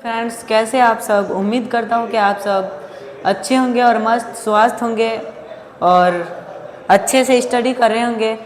Friends, कैसे आप सब। उम्मीद करता हूँ कि आप सब अच्छे होंगे और मस्त स्वास्थ्य होंगे और अच्छे से स्टडी कर रहे होंगे।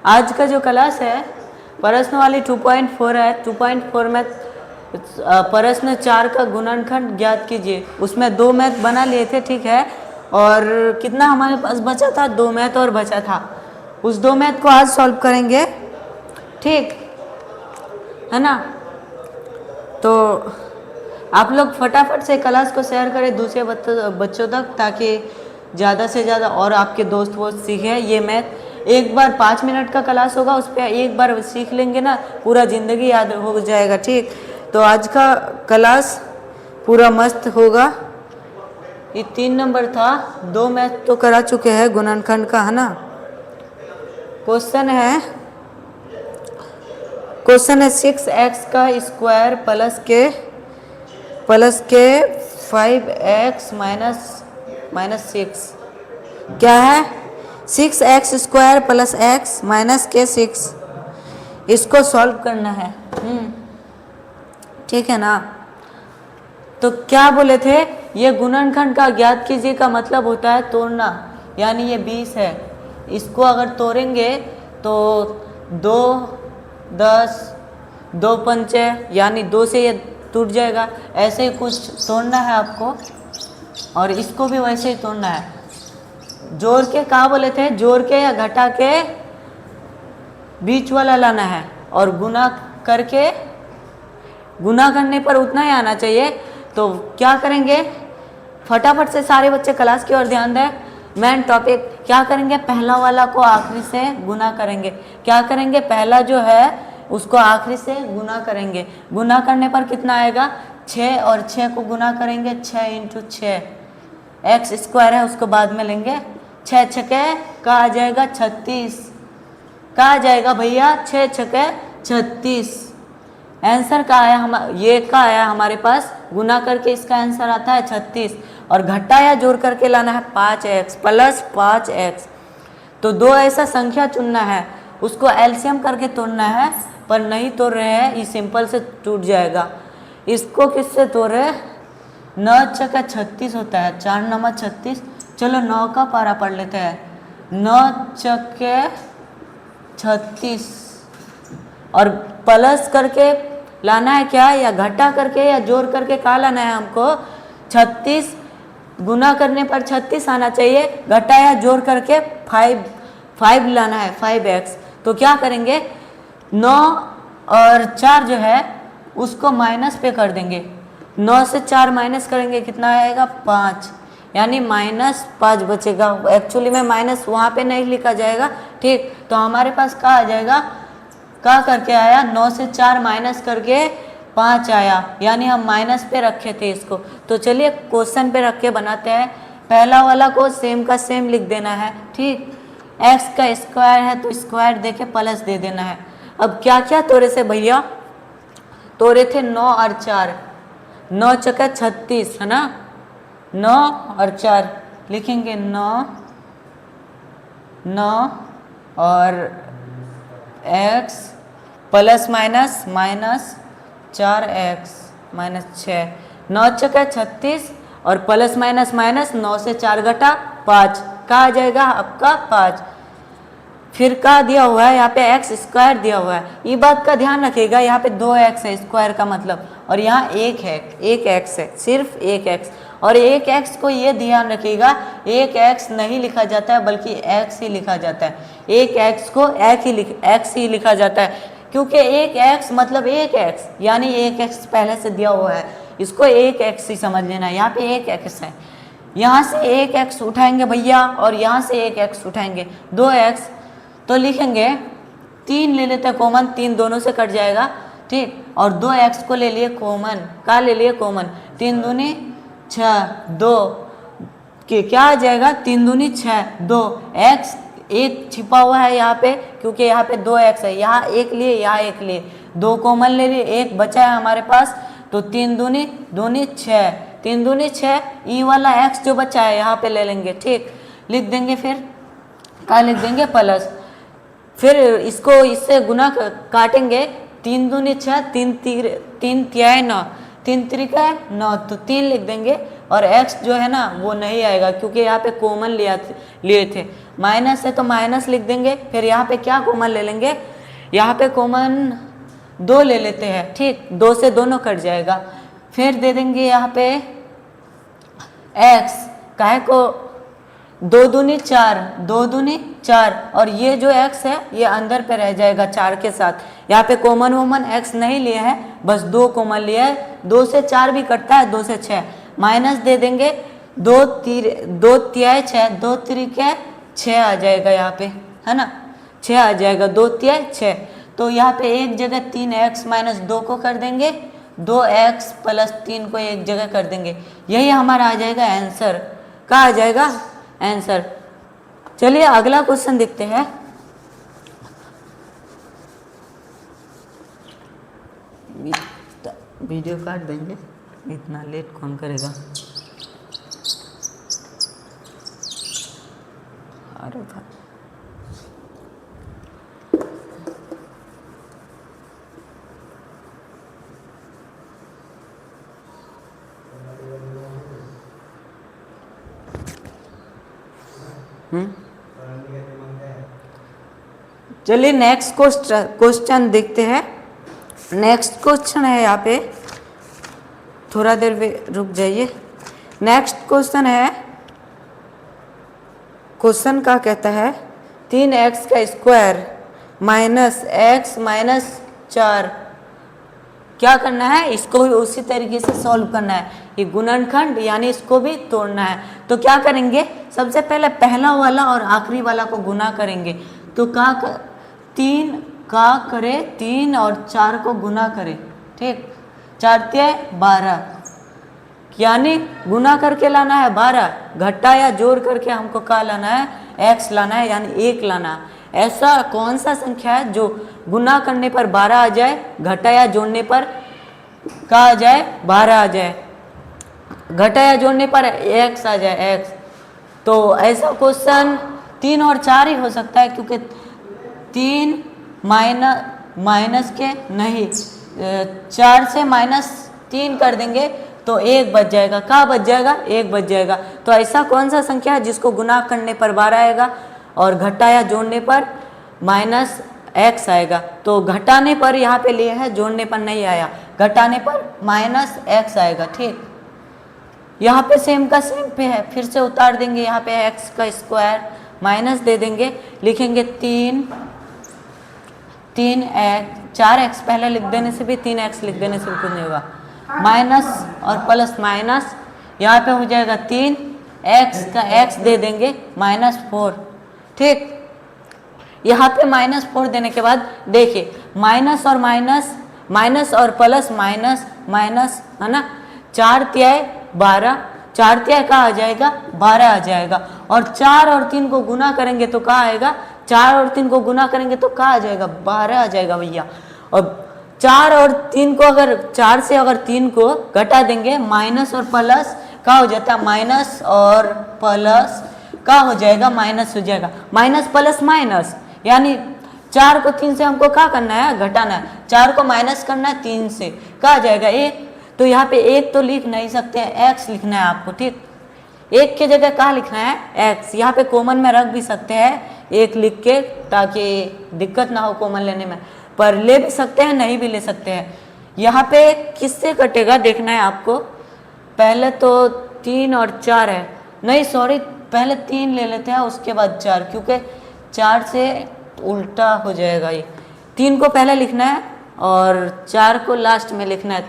आज का जो क्लास है प्रश्न वाली 2.4 है। 2.4 में प्रश्न 4 का गुणनखंड ज्ञात कीजिए। उसमें 2 मैथ बना लिए थे, ठीक है। और कितना हमारे पास बचा था? 2 मैथ और बचा था। उस 2 मैथ को आज सॉल्व करेंगे, ठीक है ना। तो आप लोग फटाफट से क्लास को शेयर करें दूसरे बच्चों तक, ताकि ज़्यादा से ज़्यादा और आपके दोस्त वो सीखें। ये मैथ एक बार 5 मिनट का क्लास होगा, उस पर एक बार सीख लेंगे ना, पूरा ज़िंदगी याद हो जाएगा, ठीक। तो आज का क्लास पूरा मस्त होगा। ये 3 नंबर था, 2 मैथ तो करा चुके हैं गुणनखंड का, है ना। क्वेश्चन है 6x का स्क्वायर प्लस के 5x माइनस 6 क्या है? 6x square plus x minus के 6, इसको सॉल्व करना है। ठीक है ना। तो क्या बोले थे? ये गुणनखंड का ज्ञात कीजिए का मतलब होता है तोड़ना। यानी ये 20 है, इसको अगर तोड़ेंगे तो 2 10 2 पंचे यानी 2 से ये टूट जाएगा। ऐसे ही कुछ तोड़ना है आपको, और इसको भी वैसे ही तोड़ना है। जोड़ के कहाँ बोले थे? जोड़ के या घटा के बीच वाला लाना है, और गुना करने पर उतना ही आना चाहिए। तो क्या करेंगे? फटाफट से सारे बच्चे क्लास की ओर ध्यान दें। मेन टॉपिक क्या करेंगे? पहला वाला को आखिरी से गुना करेंगे। क्या करेंगे? पहला जो है उसको आखिरी से गुना करेंगे। गुना करने पर कितना आएगा? 6, और 6 को गुना करेंगे 6 × 6। एक्स स्क्वायर है, उसको बाद में लेंगे। 6 छके का आ जाएगा 36। का आ जाएगा भैया? 6 छके 36। आंसर का आया ये का आया हमारे पास। गुना करके इसका आंसर आता है 36, और घटा या जोड़ करके लाना है 5x प्लस 5x। तो 2 ऐसा संख्या चुनना है, उसको एलसीएम करके तोड़ना है, पर नहीं तोड़ रहे हैं, ये सिंपल से टूट जाएगा। इसको किससे तोड़े? 9 छक्का 36 होता है, 4 9 36। चलो 9 का पारा पढ़ लेते हैं। 9 छक्के 36, और प्लस करके लाना है क्या, या घटा करके या जोड़ करके कहाँ लाना है हमको? 36। गुना करने पर 36 आना चाहिए, घटा या जोड़ करके 5 लाना है, 5x। तो क्या करेंगे? 9 और 4 जो है उसको माइनस पे कर देंगे। 9 से 4 माइनस करेंगे, कितना आएगा? 5, यानी -5 बचेगा। एक्चुअली में माइनस वहाँ पे नहीं लिखा जाएगा, ठीक। तो हमारे पास क्या आ जाएगा? क्या करके आया? 9 से 4 माइनस करके 5 आया, यानी हम माइनस पे रखे थे इसको। तो चलिए क्वेश्चन पे रख के बनाते हैं। पहला वाला को सेम का सेम लिख देना है, ठीक। x का स्क्वायर है तो स्क्वायर देके प्लस दे देना है। अब क्या क्या तोड़े से भैया? तोड़े थे 9 और 4। 9 छक्का 36 है ना। 9 और 4 लिखेंगे। 9 और x plus minus 4x minus 6। 9 छक्का 36, और प्लस माइनस 9 से 4 घटा 5, का आ जाएगा आपका 5। फिर का दिया हुआ है यहाँ पे x स्क्वायर दिया हुआ है। ये बात का ध्यान रखिएगा, यहाँ पे 2x है स्क्वायर का मतलब, और यहाँ 1 है, 1x है, सिर्फ 1x। और 1x को ये ध्यान रखिएगा, 1x नहीं लिखा जाता है बल्कि x ही लिखा जाता है। 1x को x ही लिखा जाता है, क्योंकि 1x मतलब 1x, यानी 1x पहले से दिया हुआ है, इसको 1x ही समझ लेना है। यहाँ पे 1x है, यहाँ से 1x उठाएंगे भैया, और यहाँ से 1x उठाएंगे, 2x। तो लिखेंगे 3 ले लेते हैं कॉमन, 3 दोनों से कट जाएगा, ठीक। और 2x को ले लिए कॉमन। का ले लिए कॉमन? 3 दूनी 6, 2 के क्या आ जाएगा? 3 दूनी 6, 2 x एक छिपा हुआ है यहाँ पे, क्योंकि यहाँ पे 2x है। यहाँ एक लिए, यहाँ एक लिए, 2 कॉमन ले लिए, 1 बचा है हमारे पास। तो 3 दूनी 6, 3 दूनी 6, ई वाला x जो बचा है यहाँ पे ले लेंगे, ठीक। लिख देंगे, फिर का लिख देंगे? प्लस। फिर इसको इससे गुना काटेंगे। 3 दूनी 6, 3 तियाय 9, 3 तरीका है 9, तो 3 लिख देंगे। और x जो है ना वो नहीं आएगा क्योंकि यहाँ पे कॉमन लिए थे। माइनस है तो माइनस लिख देंगे। फिर यहाँ पे क्या कॉमन ले लेंगे, यहाँ पे कॉमन 2 ले लेते हैं, ठीक, 2 से दोनों कट जाएगा। फिर दे देंगे यहाँ पे x, काहे को 2 दूनी 4, 2 दूनी 4, और ये जो x है ये अंदर पे रह जाएगा 4 के साथ। यहाँ पे कॉमन वोमन x नहीं लिए है, बस 2 कॉमन लिए है। 2 से 4 भी कटता है, 2 से 6। माइनस दे देंगे 2 तिहाई 6, 2 तरीके 6 आ जाएगा यहाँ पे, है ना, 6 आ जाएगा, 2 तिहाई 6। तो यहाँ पे एक जगह 3x माइनस 2 को कर देंगे, 2x प्लस 3 को एक जगह कर देंगे। यही हमारा आ जाएगा आंसर। क्या आ जाएगा आंसर। चलिए अगला क्वेश्चन देखते हैं। वीडियो काट देंगे, इतना लेट कौन करेगा। अरे भाई चलिए नेक्स्ट क्वेश्चन देखते हैं। नेक्स्ट क्वेश्चन है यहाँ पे, थोड़ा देर रुक जाइए। नेक्स्ट क्वेश्चन है, क्वेश्चन का कहता है 3x का स्क्वायर माइनस x माइनस 4। क्या करना है, इसको भी उसी तरीके से सॉल्व करना है। ये गुणनखंड यानी इसको भी तोड़ना है। तो क्या करेंगे, सबसे पहले पहला वाला और आखिरी वाला को गुना करेंगे। तो 3 का करे 3 और 4 को गुना करें, ठीक, 4 तिहाई 12, यानी गुना करके लाना है 12, घटा या जोड़ करके हमको क्या लाना है, x लाना है, यानी 1 लाना है। ऐसा कौन सा संख्या है जो गुना करने पर 12 आ जाए, घटा या जोड़ने पर क्या आ जाए, 12 आ जाए, घटा या जोड़ने पर x आ जाए, x। तो ऐसा क्वेश्चन 3 और 4 ही हो सकता है, क्योंकि 3 माइनस के नहीं, 4 से -3 कर देंगे तो 1 बच जाएगा। क्या बच जाएगा, 1 बच जाएगा। तो ऐसा कौन सा संख्या है जिसको गुना करने पर 12 आएगा और घटा या जोड़ने पर -x आएगा। तो घटाने पर यहाँ पे लिए है, जोड़ने पर नहीं आया, घटाने पर -x आएगा, ठीक। यहाँ पे सेम का सेम पे है, फिर से उतार देंगे। यहाँ पे x का स्क्वायर माइनस दे देंगे, लिखेंगे 4x पहले लिख देने से भी 3x लिख देने से भी कुछ नहीं होगा, माइनस और प्लस माइनस, यहाँ पे हो जाएगा 3x का x दे देंगे -4, ठीक। यहाँ पे -4 देने के बाद देखिए माइनस और माइनस, माइनस और प्लस माइनस माइनस, है ना, 4 तिहाई 12, 4 तिहाई का आ जाएगा 12 आ जाएगा। और 4 और 3 को गुना करेंगे तो क्या आएगा, 4 और 3 को गुना करेंगे तो क्या आ जाएगा, 12 आ जाएगा भैया। और 4 और 3 को अगर 4 से अगर 3 को घटा देंगे, माइनस और प्लस क्या हो जाता है, माइनस और प्लस क्या हो जाएगा, माइनस हो जाएगा, माइनस प्लस माइनस, यानी 4 को 3 से हमको क्या करना है, घटाना है, 4 को माइनस करना है 3 से, क्या आ जाएगा 1। तो यहाँ पे 1 तो लिख नहीं सकते हैं, x लिखना है आपको, ठीक। 1 की जगह क्या लिखना है, x। यहाँ पे कॉमन में रख भी सकते हैं 1 लिख के, ताकि दिक्कत ना हो कॉमन लेने में, पर ले भी सकते हैं, नहीं भी ले सकते हैं। यहाँ पे किससे कटेगा देखना है आपको। पहले तो 3 और 4 है, नहीं सॉरी, पहले 3 ले लेते हैं उसके बाद 4, क्योंकि 4 से उल्टा हो जाएगा। ये 3 को पहले लिखना है और 4 को लास्ट में लिखना है,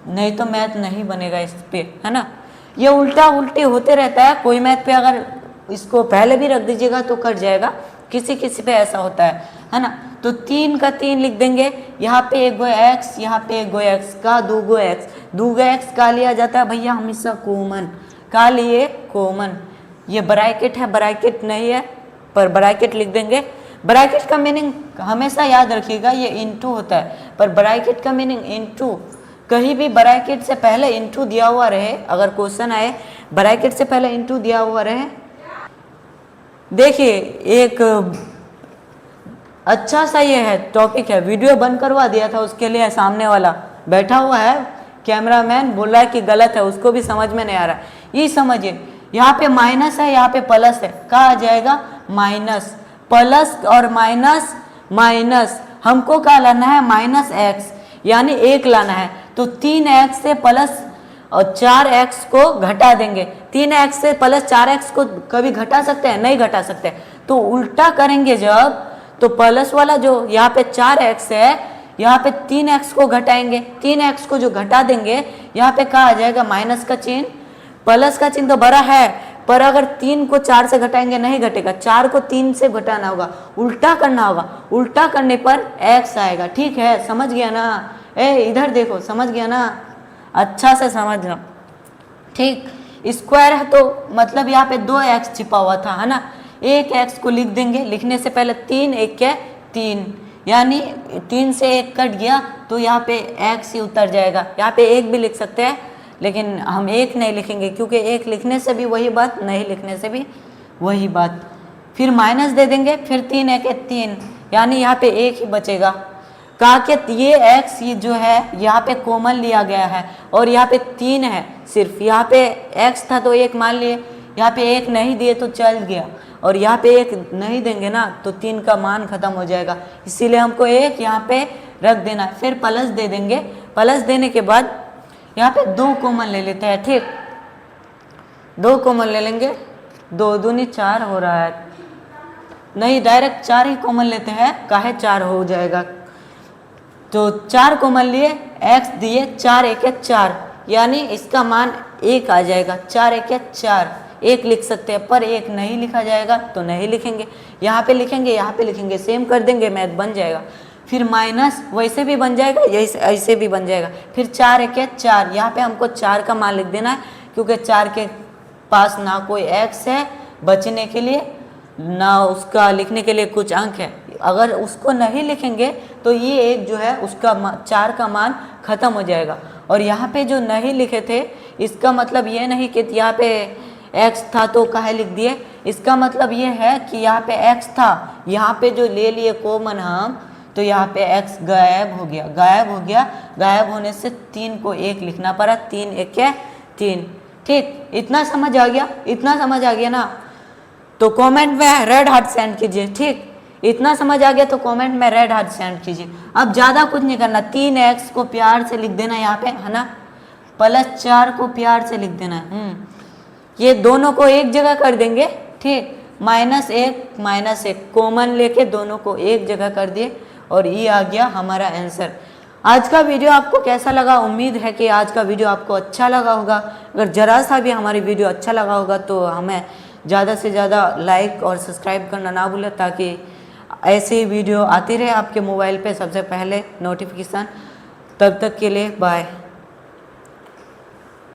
नहीं तो मैथ नहीं बनेगा इस पे, है ना। ये उल्टा उल्टी होते रहता है, कोई मैथ पे अगर इसको पहले भी रख दीजिएगा तो कट जाएगा, किसी किसी पे ऐसा होता है ना। तो 3 का 3 लिख देंगे, यहाँ पे 1 गो x, यहाँ पे 1 गो x का 2 गो x, 2 गो x का लिया जाता है भैया हमेशा कॉमन, का लिए कॉमन। ये ब्रैकेट है, ब्रैकेट नहीं है पर ब्रैकेट लिख देंगे। ब्रैकेट का मीनिंग हमेशा याद रखिएगा, ये इनटू होता है, पर ब्रैकेट का मीनिंग इनटू, कहीं भी ब्रैकेट से पहले इनटू दिया हुआ रहे, अगर क्वेश्चन आए ब्रैकेट से पहले इनटू दिया हुआ रहे। देखिए एक अच्छा सा ये है टॉपिक है, वीडियो बंद करवा दिया था उसके लिए, सामने वाला बैठा हुआ है कैमरामैन बोल रहा है कि गलत है, उसको भी समझ में नहीं आ रहा है। ये समझिए, यहाँ पे माइनस है, यहाँ पे प्लस है, कहा आ जाएगा माइनस। प्लस और माइनस, माइनस हमको क्या लाना है, माइनस एक्स, यानी 1 लाना है। तो 3x से प्लस और 4x को घटा देंगे। 3x से प्लस 4x को कभी घटा सकते हैं, नहीं घटा सकते। तो उल्टा करेंगे जब, तो प्लस वाला जो यहाँ पे 4x है, यहाँ पे 3x को घटाएंगे। 3x को जो घटा देंगे, यहाँ पे क्या आ जाएगा, माइनस का चिन्ह। प्लस का चिन्ह तो बड़ा है, पर अगर 3 को 4 से घटाएंगे नहीं घटेगा, 4 को 3 से घटाना होगा, उल्टा करना होगा। उल्टा करने पर x आएगा। ठीक है, समझ गया ना? इधर देखो, समझ गया ना? अच्छा से समझना। ठीक, स्क्वायर है तो मतलब यहाँ पे 2x छिपा हुआ था, है ना। एक x को लिख देंगे, लिखने से पहले 3 1 है 3, यानी 3 से 1 कट गया तो यहाँ पे x ही उतर जाएगा। यहाँ पे 1 भी लिख सकते हैं, लेकिन हम 1 नहीं लिखेंगे, क्योंकि 1 लिखने से भी वही बात, नहीं लिखने से भी वही बात। फिर माइनस दे देंगे, फिर 3 1 है 3, यानी यहाँ पे 1 ही बचेगा। कहा कि ये x ये जो है यहाँ पे कॉमन लिया गया है, और यहाँ पे 3 है सिर्फ। यहाँ पे x था तो 1 मान लिए, यहाँ पे 1 नहीं दिए तो चल गया, और यहाँ पे 1 नहीं देंगे ना तो 3 का मान खत्म हो जाएगा। इसीलिए हमको 1 यहाँ पे रख देना है। फिर प्लस दे देंगे, प्लस देने के बाद यहाँ पे 2 कॉमन ले लेते हैं। ठीक, 2 कॉमन ले लेंगे, 2 दूनी 4 हो रहा है, नहीं डायरेक्ट 4 ही कॉमन लेते हैं, काहे 4 हो जाएगा। तो 4 कॉमन लिए, x दिए, 4 1 है 4, यानी इसका मान 1 आ जाएगा। 4 1 है 4, 1 लिख सकते हैं, पर 1 नहीं लिखा जाएगा तो नहीं लिखेंगे। यहाँ पे लिखेंगे, यहाँ पे लिखेंगे, सेम कर देंगे, मैथ बन जाएगा। फिर माइनस वैसे भी बन जाएगा, ऐसे भी बन जाएगा। फिर 4 1 है 4, यहाँ पे हमको 4 का मान लिख देना है, क्योंकि 4 के पास ना कोई x है बचने के लिए, ना उसका लिखने के लिए कुछ अंक है। अगर उसको नहीं लिखेंगे तो ये एक जो है उसका 4 का मान खत्म हो जाएगा। और यहाँ पे जो नहीं लिखे थे, इसका मतलब ये नहीं कि यहाँ पे x था तो काहे लिख दिए, इसका मतलब ये है कि यहाँ पे x था, यहाँ पे जो ले लिए कॉमन हम, तो यहाँ पे x गायब हो गया। गायब हो गया, गायब होने से 3 को 1 लिखना पड़ा, 3 1 है 3। ठीक, इतना समझ आ गया? इतना समझ आ गया ना? तो कमेंट में रेड हार्ट सेंड कीजिए। ठीक, इतना समझ आ गया तो कमेंट में रेड हार्ट सेंड कीजिए। अब ज़्यादा कुछ नहीं करना, 3x को प्यार से लिख देना यहाँ पे, है ना, प्लस 4 को प्यार से लिख देना है। ये दोनों को एक जगह कर देंगे। ठीक, -1 कॉमन लेके दोनों को एक जगह कर दिए, और ये आ गया हमारा आंसर। आज का वीडियो आपको कैसा लगा? उम्मीद है कि आज का वीडियो आपको अच्छा लगा होगा। अगर ज़रा सा भी हमारी वीडियो अच्छा लगा होगा तो हमें ज़्यादा से ज़्यादा लाइक और सब्सक्राइब करना ना भूलें, ताकि ऐसे ही वीडियो आती रहे आपके मोबाइल पे सबसे पहले नोटिफिकेशन। तब तक के लिए बाय।